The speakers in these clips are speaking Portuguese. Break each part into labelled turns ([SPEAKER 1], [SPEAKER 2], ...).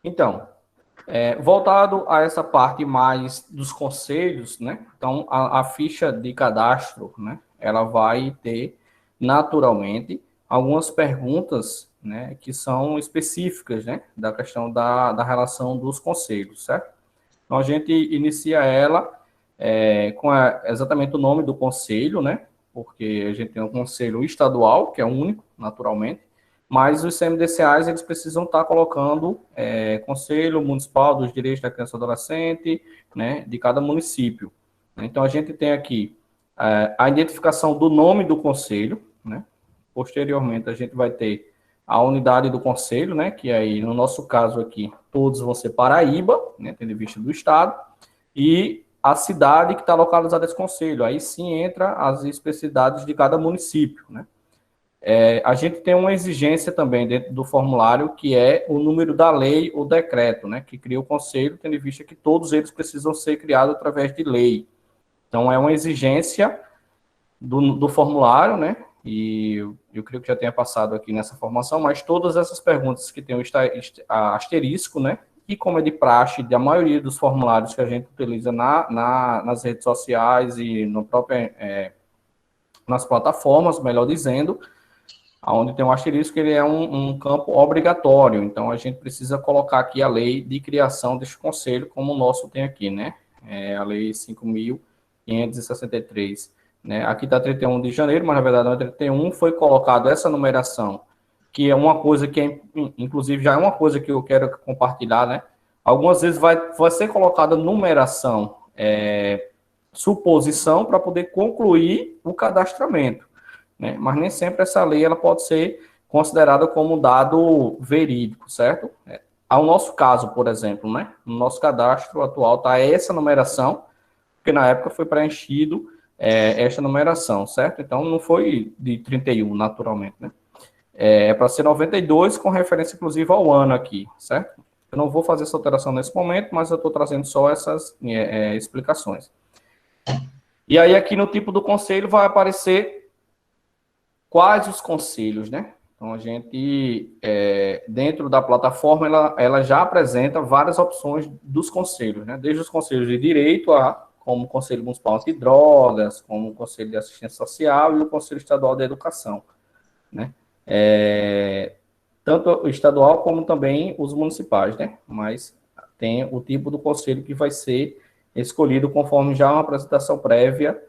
[SPEAKER 1] Então, voltado a essa parte mais dos conselhos, né? Então, a ficha de cadastro, né? Ela vai ter, naturalmente, algumas perguntas, né? Que são específicas, né? Da questão da relação dos conselhos, certo? Então, a gente inicia ela com exatamente o nome do conselho, né? Porque a gente tem um conselho estadual, que é único, naturalmente, mas os CMDCAs, eles precisam estar colocando Conselho Municipal dos Direitos da Criança e Adolescente, né, de cada município. Então, a gente tem aqui a identificação do nome do conselho, né? Posteriormente, a gente vai ter a unidade do conselho, né, que aí, no nosso caso aqui, todos vão ser Paraíba, né, tendo em vista do estado, e a cidade que está localizada esse conselho. Aí sim entra as especificidades de cada município, né? A gente tem uma exigência também dentro do formulário, que é o número da lei ou decreto, né, que cria o conselho, tendo em vista que todos eles precisam ser criados através de lei. Então, é uma exigência do formulário, né, e eu creio que já tenha passado aqui nessa formação, mas todas essas perguntas que tem o asterisco, né, e como é de praxe da maioria dos formulários que a gente utiliza nas redes sociais e no próprio, nas plataformas, melhor dizendo, onde tem um asterisco, ele é um campo obrigatório. Então, a gente precisa colocar aqui a lei de criação deste conselho, como o nosso tem aqui, né? A lei 5.563. Né? Aqui está 31 de janeiro, mas na verdade não é 31, foi colocado essa numeração, que é uma coisa que, inclusive, já é uma coisa que eu quero compartilhar, né? Algumas vezes vai ser colocada numeração, suposição, para poder concluir o cadastramento, né? Mas nem sempre essa lei ela pode ser considerada como dado verídico, certo? Ao nosso caso, por exemplo, né? No nosso cadastro atual está essa numeração, porque na época foi preenchido esta numeração, certo? Então não foi de 31, naturalmente, né? Para ser 92, com referência inclusive ao ano aqui, certo? Eu não vou fazer essa alteração nesse momento, mas eu estou trazendo só essas explicações. E aí aqui no tipo do conselho vai aparecer quais os conselhos, né? Então, a gente, dentro da plataforma, ela já apresenta várias opções dos conselhos, né? Desde os conselhos de direito, como o Conselho Municipal Antidrogas, como o Conselho de Assistência Social e o Conselho Estadual de Educação, né? Tanto o estadual como também os municipais, né? Mas tem o tipo do conselho que vai ser escolhido conforme já uma apresentação prévia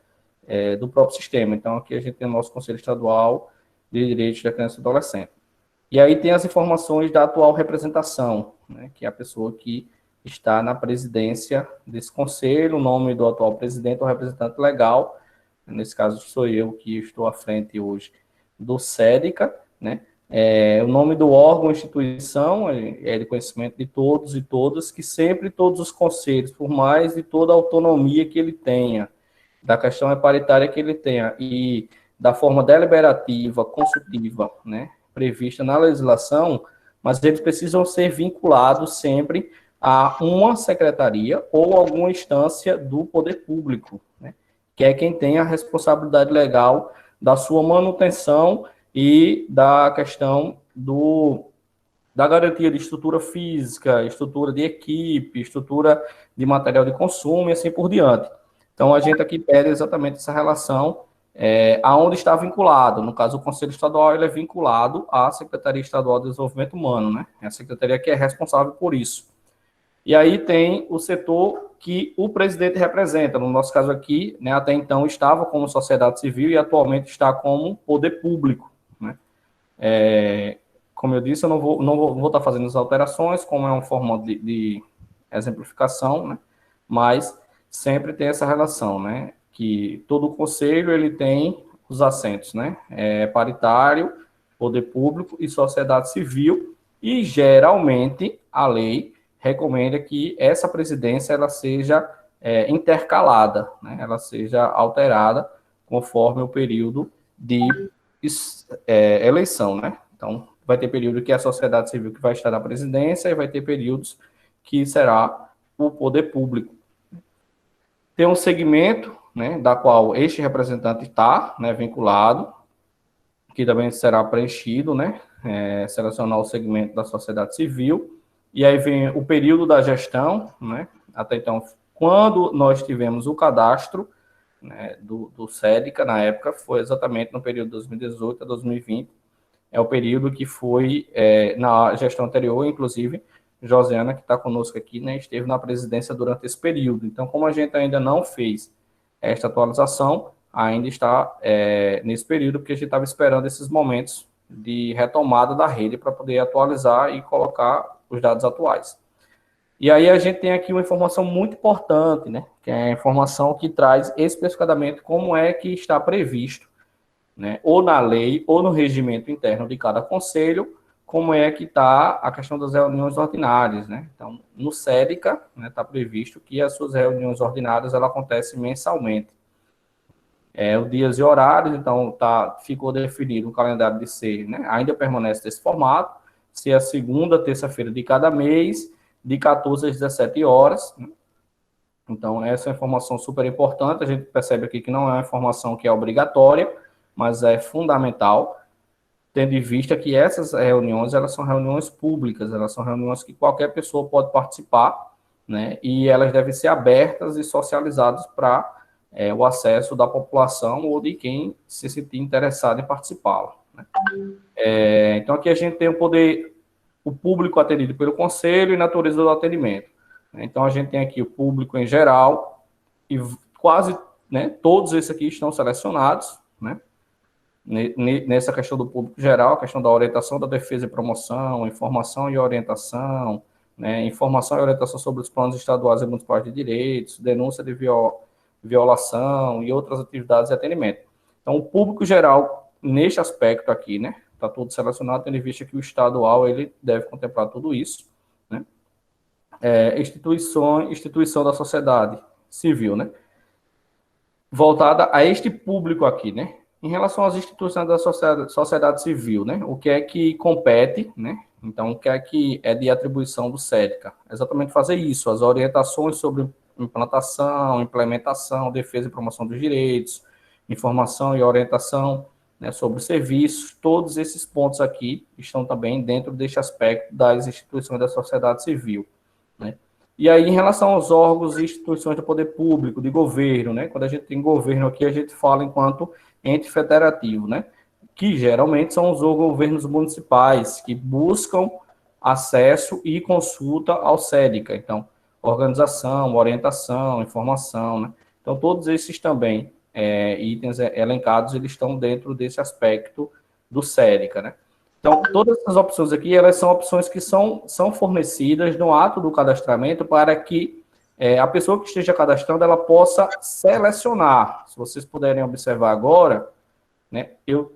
[SPEAKER 1] do próprio sistema. Então, aqui a gente tem o nosso Conselho Estadual de Direitos da Criança e Adolescente. E aí tem as informações da atual representação, né, que é a pessoa que está na presidência desse conselho, o nome do atual presidente ou representante legal, nesse caso sou eu que estou à frente hoje do SEDICA, né, o nome do órgão, instituição, é de conhecimento de todos e todas, que sempre todos os conselhos, por mais de toda a autonomia que ele tenha, da questão paritária que ele tenha e da forma deliberativa, consultiva, né, prevista na legislação, mas eles precisam ser vinculados sempre a uma secretaria ou alguma instância do poder público, né, que é quem tem a responsabilidade legal da sua manutenção e da questão da garantia de estrutura física, estrutura de equipe, estrutura de material de consumo e assim por diante. Então, a gente aqui pede exatamente essa relação aonde está vinculado. No caso, o Conselho Estadual ele é vinculado à Secretaria Estadual de Desenvolvimento Humano, né? É a secretaria que é responsável por isso. E aí tem o setor que o presidente representa. No nosso caso aqui, né, até então estava como sociedade civil e atualmente está como poder público, né? Como eu disse, eu não vou estar fazendo as alterações, como é uma forma de exemplificação, né? Mas sempre tem essa relação, né? Que todo o conselho ele tem os assentos, né? Paritário, poder público e sociedade civil, e geralmente a lei recomenda que essa presidência ela seja intercalada, né? Ela seja alterada conforme o período de eleição, né? Então, vai ter período que é a sociedade civil que vai estar na presidência e vai ter períodos que será o poder público. Tem um segmento, né, da qual este representante está, né, vinculado, que também será preenchido, né, selecionar o segmento da sociedade civil, E aí vem o período da gestão, né? Até então, quando nós tivemos o cadastro, né, do SEDICA, na época, foi exatamente no período de 2018 a 2020, é o período que foi na gestão anterior, inclusive, Josiana, que está conosco aqui, né, esteve na presidência durante esse período. Então, como a gente ainda não fez esta atualização, ainda está nesse período, porque a gente estava esperando esses momentos de retomada da rede para poder atualizar e colocar os dados atuais. E aí a gente tem aqui uma informação muito importante, né, que é a informação que traz especificadamente como é que está previsto, né, ou na lei ou no regimento interno de cada conselho, como é que está a questão das reuniões ordinárias, né? Então, no SEDICA, né, está previsto que as suas reuniões ordinárias ela acontecem mensalmente. Os dias e horários, então, ficou definido o calendário de ser, né? Ainda permanece desse formato, se é a segunda terça-feira de cada mês, de 14 às 17 horas, né? Então, essa é uma informação super importante, a gente percebe aqui que não é uma informação que é obrigatória, mas é fundamental, tendo em vista que essas reuniões, elas são reuniões públicas, elas são reuniões que qualquer pessoa pode participar, né? E elas devem ser abertas e socializadas para o acesso da população ou de quem se sentir interessado em participá-la, né? Então, aqui a gente tem o público atendido pelo conselho e natureza do atendimento. Então, a gente tem aqui o público em geral, e quase, né, todos esses aqui estão selecionados, né, nessa questão do público geral, a questão da orientação, da defesa e promoção, informação e orientação, né, informação e orientação sobre os planos estaduais e municipais de direitos, denúncia de violação e outras atividades de atendimento. Então, o público geral, neste aspecto aqui, né, está tudo selecionado, tendo em vista que o estadual, ele deve contemplar tudo isso, né. Instituição da sociedade civil, né, voltada a este público aqui, né. Em relação às instituições da sociedade civil, né, o que é que compete, né, então o que é que é de atribuição do SEDICA? Exatamente fazer isso, as orientações sobre implantação, implementação, defesa e promoção dos direitos, informação e orientação, né, sobre serviços, todos esses pontos aqui estão também dentro deste aspecto das instituições da sociedade civil, né. E aí, em relação aos órgãos e instituições do poder público, de governo, né, quando a gente tem governo aqui, a gente fala enquanto ente federativo, né, que geralmente são os governos municipais que buscam acesso e consulta ao SEDICA, então, organização, orientação, informação, né, então todos esses também itens elencados, eles estão dentro desse aspecto do SEDICA, né. Então, todas essas opções aqui, elas são opções que são fornecidas no ato do cadastramento para que a pessoa que esteja cadastrando, ela possa selecionar. Se vocês puderem observar agora, né, eu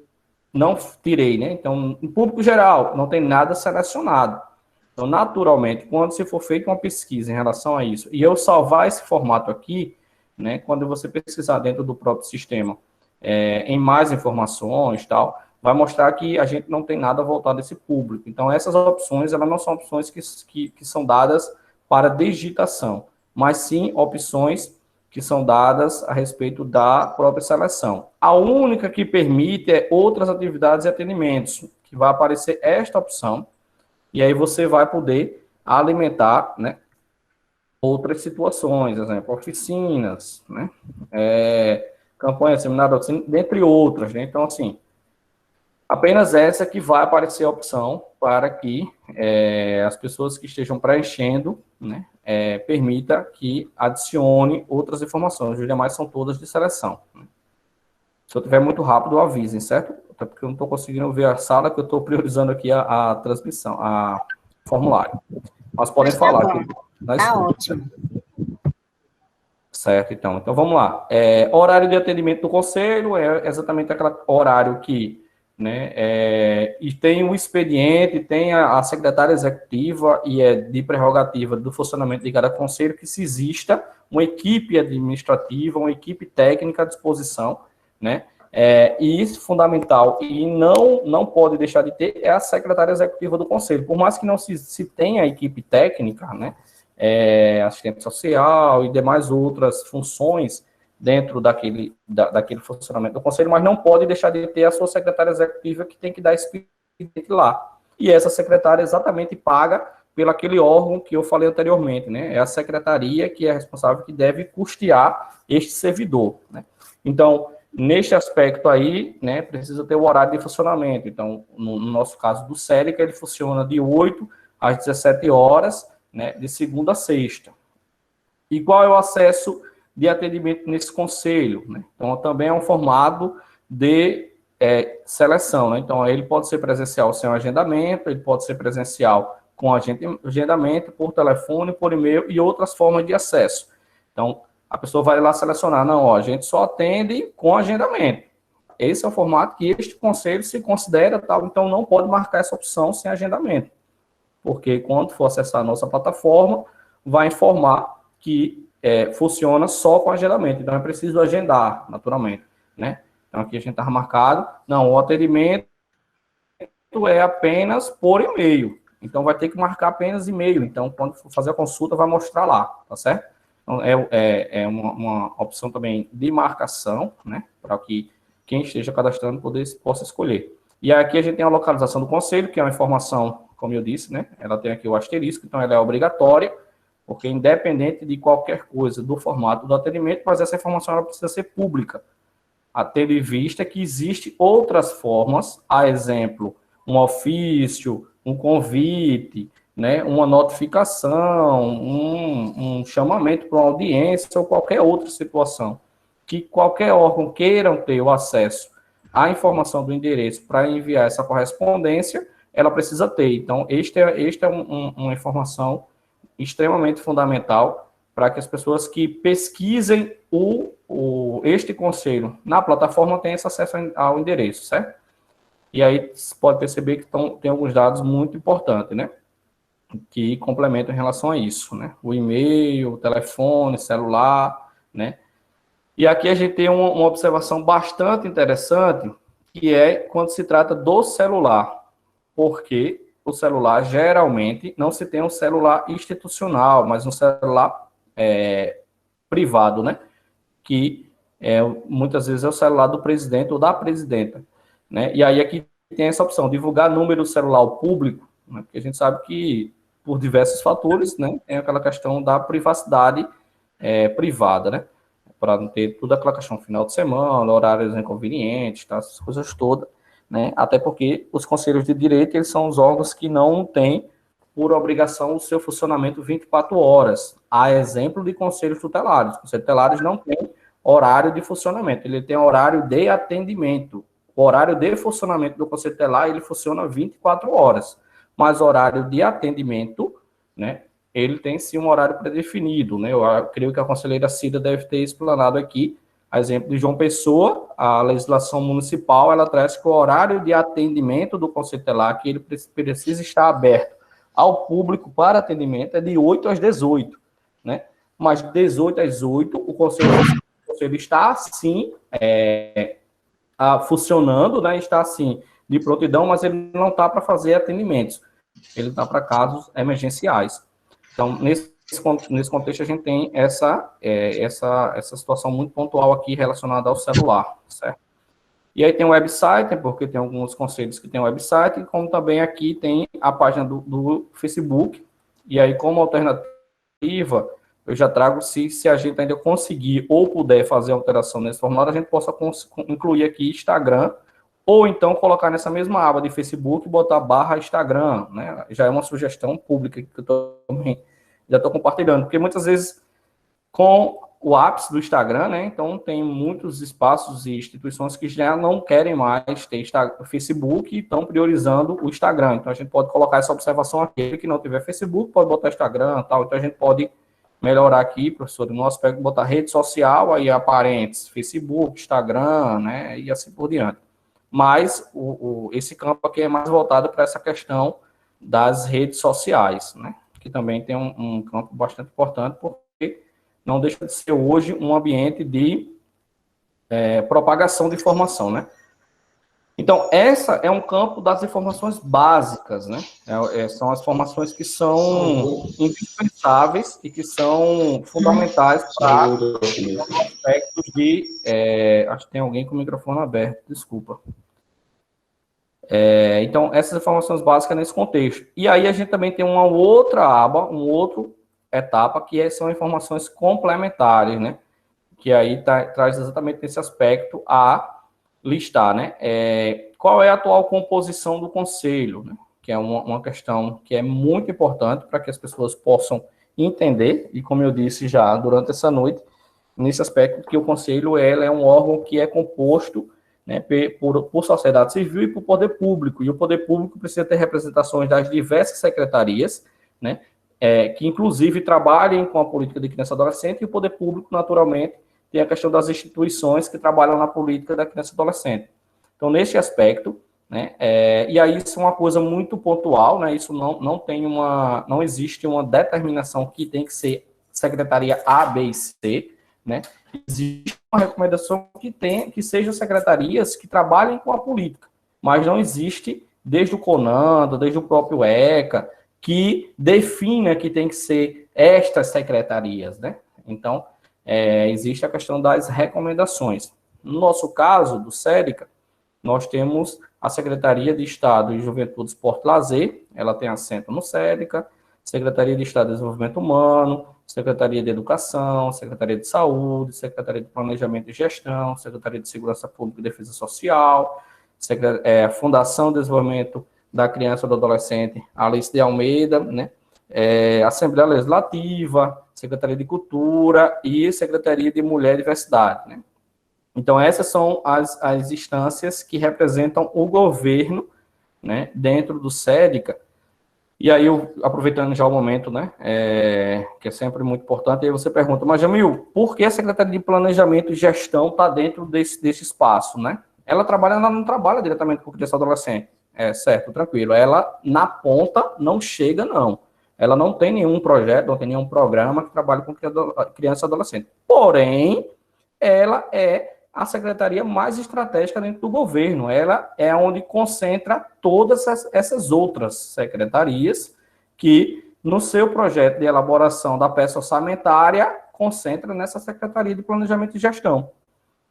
[SPEAKER 1] não tirei, né? Então, em público geral, não tem nada selecionado. Então, naturalmente, quando se for feita uma pesquisa em relação a isso, e eu salvar esse formato aqui, né, quando você pesquisar dentro do próprio sistema, em mais informações, tal, vai mostrar que a gente não tem nada voltado a esse público. Então, essas opções, elas não são opções que são dadas para digitação, mas sim opções que são dadas a respeito da própria seleção. A única que permite é outras atividades e atendimentos, que vai aparecer esta opção, e aí você vai poder alimentar, né, outras situações, por exemplo, oficinas, né, campanha, seminário, dentre outras, né? Então, assim, apenas essa que vai aparecer a opção para que as pessoas que estejam preenchendo, né, permita que adicione outras informações. Os demais são todas de seleção, né? Se eu tiver muito rápido, avisem, certo? Até porque eu não estou conseguindo ver a sala, que eu estou priorizando aqui a transmissão, a formulário. Mas podem falar.
[SPEAKER 2] Tá ótimo.
[SPEAKER 1] Certo, então. Então, vamos lá. Horário de atendimento do conselho é exatamente aquele horário que, né, e tem um expediente, tem a secretária executiva e é de prerrogativa do funcionamento de cada conselho que se exista uma equipe administrativa, uma equipe técnica à disposição, né, e isso é fundamental e não pode deixar de ter é a secretária executiva do conselho, por mais que não se tenha a equipe técnica, né, assistente social e demais outras funções dentro daquele funcionamento do conselho, mas não pode deixar de ter a sua secretária executiva que tem que dar expediente lá. E essa secretária exatamente paga pelo aquele órgão que eu falei anteriormente, né? É a secretaria que é responsável, que deve custear este servidor, né? Então, neste aspecto aí, né, precisa ter o horário de funcionamento. Então, no nosso caso do Celica, ele funciona de 8 às 17 horas, né, de segunda a sexta. E qual é o acesso de atendimento nesse conselho, né? Então, também é um formato de seleção, né? Então, ele pode ser presencial sem agendamento, ele pode ser presencial com agendamento, por telefone, por e-mail e outras formas de acesso. Então, a pessoa vai lá selecionar, não, ó, a gente só atende com agendamento. Esse é o formato que este conselho se considera tal, então não pode marcar essa opção sem agendamento. Porque quando for acessar a nossa plataforma, vai informar que funciona só com agendamento. Então, é preciso agendar, naturalmente, né? Então, aqui a gente está marcado. Não, o atendimento é apenas por e-mail. Então, vai ter que marcar apenas e-mail. Então, quando for fazer a consulta, vai mostrar lá, tá certo? Então, é uma opção também de marcação, né? Para que quem esteja cadastrando possa escolher. E aqui a gente tem a localização do conselho, que é uma informação, como eu disse, né? Ela tem aqui o asterisco, então ela é obrigatória, porque independente de qualquer coisa do formato do atendimento, mas essa informação ela precisa ser pública, tendo em vista que existem outras formas, a exemplo, um ofício, um convite, né, uma notificação, um chamamento para uma audiência ou qualquer outra situação, que qualquer órgão queiram ter o acesso à informação do endereço para enviar essa correspondência, ela precisa ter. Então, este é uma informação extremamente fundamental para que as pessoas que pesquisem este conselho na plataforma tenham esse acesso ao endereço, certo? E aí você pode perceber que tem alguns dados muito importantes, né? Que complementam em relação a isso, né? O e-mail, o telefone, celular, né? E aqui a gente tem uma observação bastante interessante, que é quando se trata do celular, porque o celular, geralmente, não se tem um celular institucional, mas um celular privado, né? Que muitas vezes é o celular do presidente ou da presidenta, né? E aí aqui tem essa opção, divulgar número do celular ao público, né? Porque a gente sabe que, por diversos fatores, né, tem aquela questão da privacidade privada, né? Para não ter toda aquela questão final de semana, horários inconvenientes, tá? Essas coisas todas, né? Até porque os conselhos de direito, eles são os órgãos que não têm, por obrigação, o seu funcionamento 24 horas. A exemplo de conselhos tutelares. Os conselhos tutelares não têm horário de funcionamento, ele tem horário de atendimento. O horário de funcionamento do conselho tutelar, ele funciona 24 horas. Mas o horário de atendimento, né, ele tem sim um horário predefinido, né? Eu creio que a conselheira Cida deve ter explanado aqui, a exemplo de João Pessoa, a legislação municipal, ela traz que o horário de atendimento do conselho tutelar, que ele precisa estar aberto ao público para atendimento, é de 8 às 18, né? Mas de 18 às 8, o conselho está, sim, funcionando, né? Está, assim, de prontidão, mas ele não está para fazer atendimentos. Ele está para casos emergenciais. Então, nesse contexto, a gente tem essa situação muito pontual aqui relacionada ao celular, certo? E aí tem o website, porque tem alguns conselhos que tem o website, como também aqui tem a página do Facebook. E aí, como alternativa, eu já trago, se a gente ainda conseguir ou puder fazer alteração nesse formulário, a gente possa incluir aqui Instagram, ou então colocar nessa mesma aba de Facebook e botar /Instagram, né? Já é uma sugestão pública que eu também já estou compartilhando, porque muitas vezes com o ápice do Instagram, né? Então tem muitos espaços e instituições que já não querem mais ter Facebook e estão priorizando o Instagram. Então a gente pode colocar essa observação aqui. Aquele que não tiver Facebook pode botar Instagram, tal. Então a gente pode melhorar aqui, professor, no aspecto de botar rede social, aí aparentes, Facebook, Instagram, né? E assim por diante. Mas esse campo aqui é mais voltado para essa questão das redes sociais, né? Que também tem um campo bastante importante, porque não deixa de ser hoje um ambiente de propagação de informação, né? Então, essa é um campo das informações básicas, né? São as informações que são indispensáveis e que são fundamentais para aspectos de... acho que tem alguém com o microfone aberto, desculpa. Então, essas informações básicas nesse contexto. E aí a gente também tem uma outra aba, uma outra etapa, que são informações complementares, né? Que aí traz exatamente nesse aspecto a listar, né? Qual é a atual composição do conselho, né? Que é uma questão que é muito importante para que as pessoas possam entender, e como eu disse já durante essa noite, nesse aspecto que o conselho é um órgão que é composto, né, por sociedade civil e por poder público, e o poder público precisa ter representações das diversas secretarias, né, que inclusive trabalhem com a política de criança e adolescente, e o poder público, naturalmente, tem a questão das instituições que trabalham na política da criança e adolescente. Então, nesse aspecto, né, e aí isso é uma coisa muito pontual, né, isso não existe uma determinação que tem que ser secretaria A, B e C, né, existe uma recomendação que sejam secretarias que trabalhem com a política, mas não existe, desde o CONANDA, desde o próprio ECA, que defina que tem que ser estas secretarias, né? Então, existe a questão das recomendações. No nosso caso, do SEDICA, nós temos a Secretaria de Estado de Juventude, Esporte e Lazer, ela tem assento no SEDICA, Secretaria de Estado de Desenvolvimento Humano, Secretaria de Educação, Secretaria de Saúde, Secretaria de Planejamento e Gestão, Secretaria de Segurança Pública e Defesa Social, Fundação de Desenvolvimento da Criança e do Adolescente, Alice de Almeida, né? Assembleia Legislativa, Secretaria de Cultura e Secretaria de Mulher e Diversidade, né? Então, essas são as instâncias que representam o governo, né, dentro do SEDICA. E aí, aproveitando já o momento, né, que é sempre muito importante, aí você pergunta, mas Jamil, por que a Secretaria de Planejamento e Gestão está dentro desse espaço, né? Ela não trabalha diretamente com criança e adolescente, certo, tranquilo. Ela, na ponta, não chega, não. Ela não tem nenhum projeto, não tem nenhum programa que trabalhe com criança e adolescente. Porém, ela é a secretaria mais estratégica dentro do governo. Ela é onde concentra todas essas outras secretarias que, no seu projeto de elaboração da peça orçamentária, concentra nessa Secretaria de Planejamento e Gestão.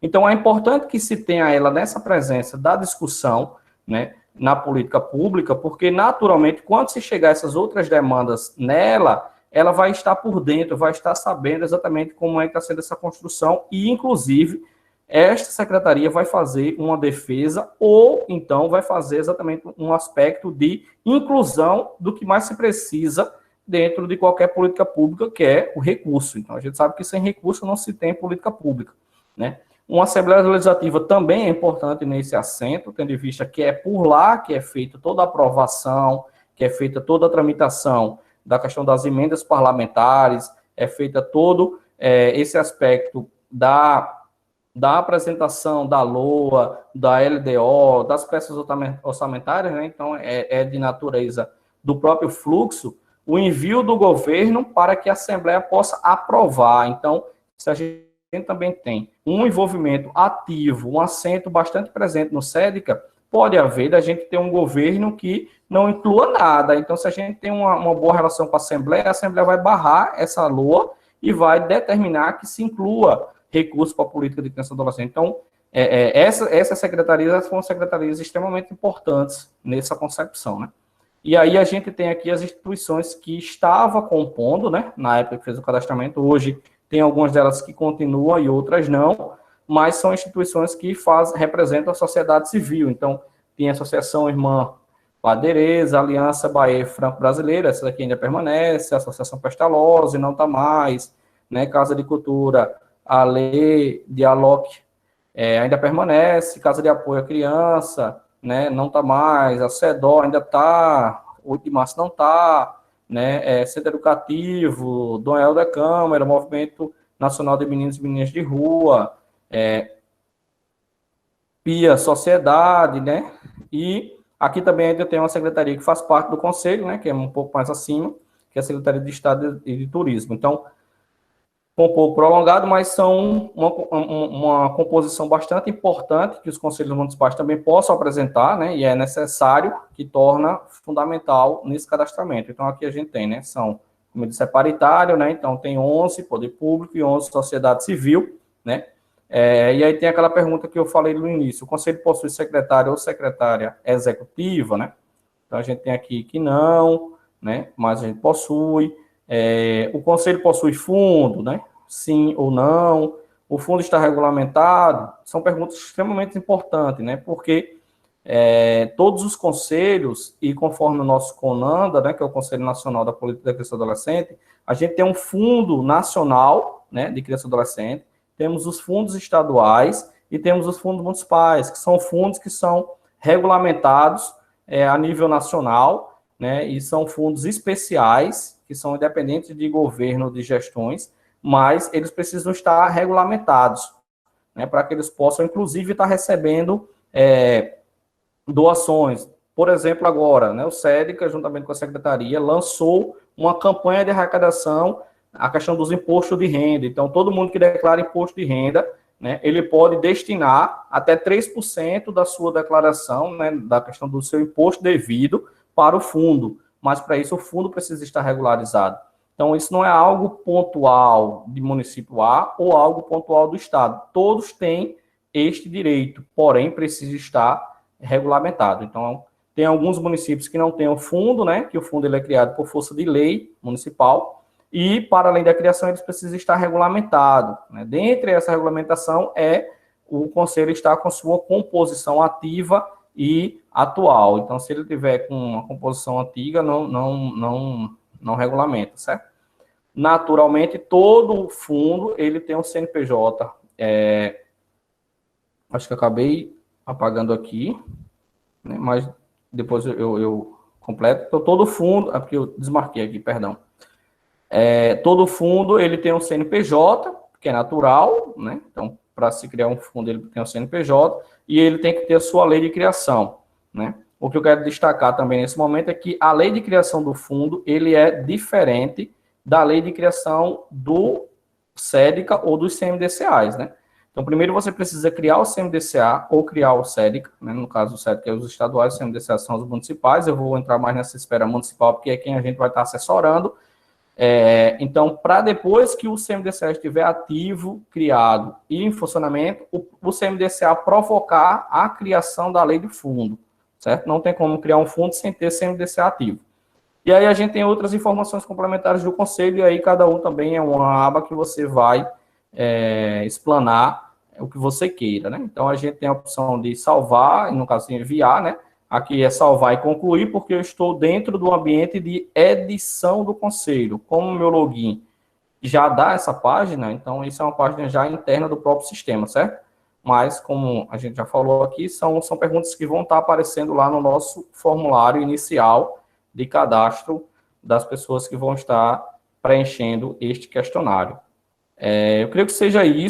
[SPEAKER 1] Então, é importante que se tenha ela nessa presença da discussão, né, na política pública, porque, naturalmente, quando se chegar essas outras demandas nela, ela vai estar por dentro, vai estar sabendo exatamente como é que está sendo essa construção e, inclusive, esta secretaria vai fazer uma defesa ou, então, vai fazer exatamente um aspecto de inclusão do que mais se precisa dentro de qualquer política pública, que é o recurso. Então, a gente sabe que sem recurso não se tem política pública, né? Uma Assembleia Legislativa também é importante nesse assento, tendo em vista que é por lá que é feita toda a aprovação, que é feita toda a tramitação da questão das emendas parlamentares, é feita todo esse aspecto da apresentação da LOA, da LDO, das peças orçamentárias, né? Então, é de natureza do próprio fluxo, o envio do governo para que a Assembleia possa aprovar. Então, se a gente também tem um envolvimento ativo, um assento bastante presente no SEDICA, pode haver da gente ter um governo que não inclua nada. Então, se a gente tem uma boa relação com a Assembleia vai barrar essa LOA e vai determinar que se inclua recursos para a política de criança e adolescente. Então, essas secretarias foram secretarias extremamente importantes nessa concepção, né? E aí a gente tem aqui as instituições que estavam compondo, né, na época que fez o cadastramento, hoje tem algumas delas que continuam e outras não, mas são instituições que representam a sociedade civil. Então, tem a Associação Irmã Padreza, Aliança Bahia Franco Brasileira, essa daqui ainda permanece, a Associação Pestalozzi, não está mais, né, Casa de Cultura, a Lei Dialogue ainda permanece, Casa de Apoio à Criança, né, não está mais, a CEDO ainda está, 8 de março não está, né, Centro Educativo, Dom Helder Câmara, Movimento Nacional de Meninos e Meninas de Rua, PIA Sociedade, né, e aqui também ainda tem uma secretaria que faz parte do Conselho, né, que é um pouco mais acima, que é a Secretaria de Estado e de Turismo. Então, um pouco prolongado, mas são uma composição bastante importante que os conselhos municipais também possam apresentar, né, e é necessário, que torna fundamental nesse cadastramento. Então, aqui a gente tem, né, como eu disse, é paritário, né, então tem 11 poder público e 11 sociedade civil, né, E aí tem aquela pergunta que eu falei no início, o conselho possui secretário ou secretária executiva, né? Então, a gente tem aqui que não, né? Mas a gente possui. O conselho possui fundo, né? Sim ou não. O fundo está regulamentado? São perguntas extremamente importantes, né? Porque todos os conselhos, e conforme o nosso CONANDA, né, que é o Conselho Nacional da Política da Criança e Adolescente, a gente tem um fundo nacional, né, de criança e adolescente, temos os fundos estaduais e temos os fundos municipais, que são fundos que são regulamentados a nível nacional, né, e são fundos especiais, que são independentes de governo, de gestões, mas eles precisam estar regulamentados, né, para que eles possam, inclusive, estar recebendo doações. Por exemplo, agora, né, o SEDICA, juntamente com a Secretaria, lançou uma campanha de arrecadação, a questão dos impostos de renda. Então, todo mundo que declara imposto de renda, né, ele pode destinar até 3% da sua declaração, né, da questão do seu imposto devido para o fundo. Mas, para isso, o fundo precisa estar regularizado. Então, isso não é algo pontual de município A ou algo pontual do Estado. Todos têm este direito, porém, precisa estar regulamentado. Então, tem alguns municípios que não têm o fundo, né, que o fundo ele é criado por força de lei municipal, e, para além da criação, eles precisam estar regulamentados, né? Dentre essa regulamentação o conselho estar com sua composição ativa e atual. Então, se ele tiver com uma composição antiga, não regulamenta, certo? Naturalmente, todo fundo, ele tem um CNPJ. Acho que eu acabei apagando aqui, né, mas depois eu completo. Então, todo fundo, porque eu desmarquei aqui, perdão. Todo fundo, ele tem um CNPJ, que é natural, né? Então, para se criar um fundo, ele tem um CNPJ, e ele tem que ter a sua lei de criação, né? O que eu quero destacar também nesse momento é que a lei de criação do fundo, ele é diferente da lei de criação do SEDICA ou dos CMDCAs, né? Então, primeiro você precisa criar o CMDCA ou criar o SEDICA, né? No caso, o SEDICA é os estaduais, o CMDCA são os municipais. Eu vou entrar mais nessa esfera municipal, porque é quem a gente vai estar assessorando. Então, para depois que o CMDCA estiver ativo, criado e em funcionamento, o CMDCA provocar a criação da lei do fundo, certo? Não tem como criar um fundo sem ter CMDCA ativo. E aí a gente tem outras informações complementares do conselho, e aí cada um também é uma aba que você vai explanar o que você queira, né? Então, a gente tem a opção de salvar, no caso de enviar, né? Aqui é salvar e concluir, porque eu estou dentro do ambiente de edição do conselho. Como o meu login já dá essa página, então isso é uma página já interna do próprio sistema, certo? Mas, como a gente já falou aqui, são perguntas que vão estar aparecendo lá no nosso formulário inicial de cadastro das pessoas que vão estar preenchendo este questionário. Eu creio que seja isso.